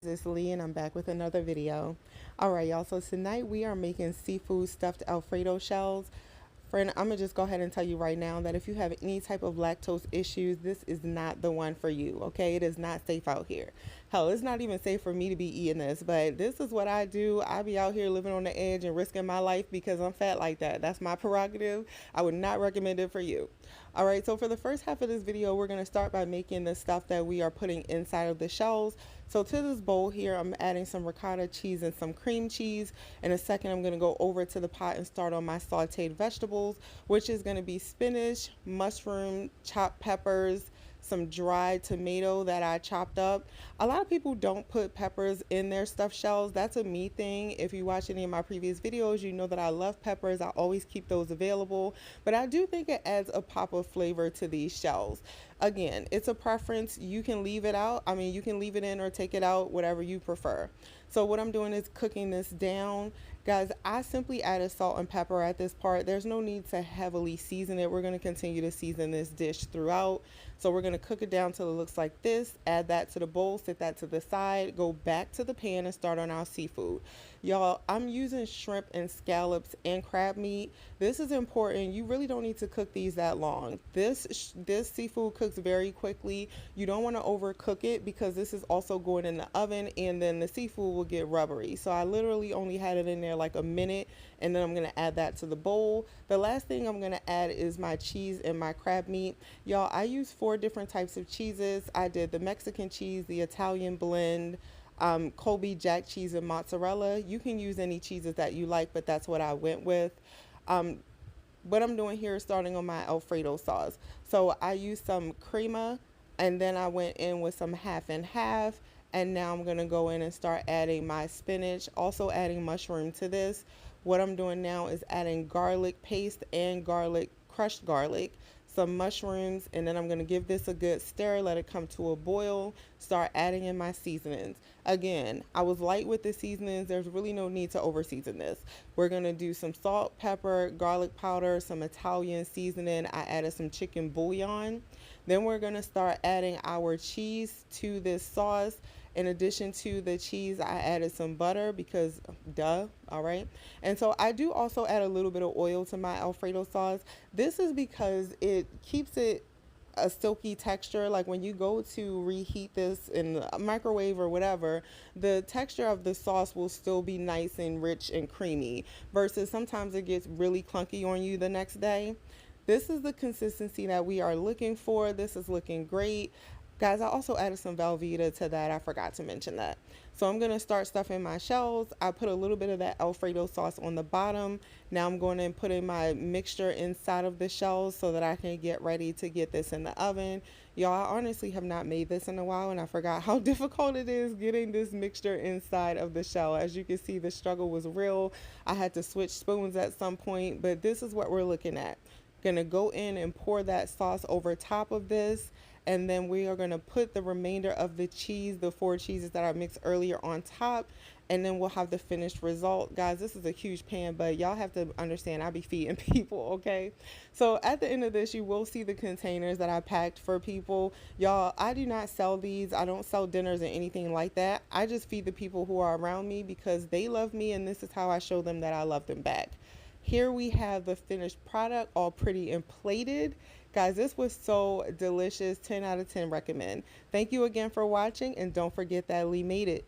It's Lee and I'm back with another video. Alright y'all, so tonight we are making seafood stuffed Alfredo shells. Friend, I'm gonna just go ahead and tell you right now that if you have any type of lactose issues, this is not the one for you, okay? It is not safe out here. Hell, it's not even safe for me to be eating this, but this is what I do. I be out here living on the edge and risking my life because I'm fat like that. That's my prerogative. I would not recommend it for you. Alright, so for the first half of this video, we're gonna start by making the stuff that we are putting inside of the shells. So to this bowl here, I'm adding some ricotta cheese and some cream cheese. In a second, I'm going to go over to the pot and start on my sauteed vegetables, which is going to be spinach, mushroom, chopped peppers, some dried tomato that I chopped up. A lot of people don't put peppers in their stuffed shells. That's a me thing. If you watch any of my previous videos, you know that I love peppers. I always keep those available, but I do think it adds a pop of flavor to these shells. Again, it's a preference. You can leave it out. I mean, you can leave it in or take it out, whatever you prefer. So what I'm doing is cooking this down. Guys, I simply added salt and pepper at this part. There's no need to heavily season it. We're going to continue to season this dish throughout. So we're going to cook it down till it looks like this. Add that to the bowl, set that to the side, go back to the pan and start on our seafood. Y'all, I'm using shrimp and scallops and crab meat. This is important. You really don't need to cook these that long. This seafood cooks very quickly. You don't want to overcook it because this is also going in the oven and then the seafood will get rubbery. So I literally only had it in there like a minute and then I'm going to add that to the bowl. The last thing I'm going to add is my cheese and my crab meat. Y'all, I use 4 different types of cheeses. I did the Mexican cheese, the Italian blend, Colby jack cheese and mozzarella. You can use any cheeses that you like, but that's what I went with. What I'm doing here is starting on my Alfredo sauce. So I used some crema and then I went in with some half and half. And now I'm going to go in and start adding my spinach, also adding mushroom to this. What I'm doing now is adding garlic paste and crushed garlic, some mushrooms, and then I'm going to give this a good stir, let it come to a boil, start adding in my seasonings. Again, I was light with the seasonings. There's really no need to over season this. We're going to do some salt, pepper, garlic powder, some Italian seasoning. I added some chicken bouillon. Then we're going to start adding our cheese to this sauce. In addition to the cheese, I added some butter because duh, all right. And so I do also add a little bit of oil to my Alfredo sauce. This is because it keeps it a silky texture. Like when you go to reheat this in a microwave or whatever, the texture of the sauce will still be nice and rich and creamy versus sometimes it gets really clunky on you the next day. This is the consistency that we are looking for. This is looking great. Guys, I also added some Velveeta to that. I forgot to mention that. So I'm going to start stuffing my shells. I put a little bit of that Alfredo sauce on the bottom. Now I'm going to put in my mixture inside of the shells so that I can get ready to get this in the oven. Y'all, I honestly have not made this in a while and I forgot how difficult it is getting this mixture inside of the shell. As you can see, the struggle was real. I had to switch spoons at some point, but this is what we're looking at. Gonna go in and pour that sauce over top of this. And then we are going to put the remainder of the cheese, the 4 cheeses that I mixed earlier, on top. And then we'll have the finished result. Guys, this is a huge pan, but y'all have to understand I be feeding people, okay? So at the end of this, you will see the containers that I packed for people. Y'all, I do not sell these. I don't sell dinners or anything like that. I just feed the people who are around me because they love me, and this is how I show them that I love them back. Here we have the finished product, all pretty and plated. Guys, this was so delicious. 10 out of 10 recommend. Thank you again for watching, and don't forget that Lee made it.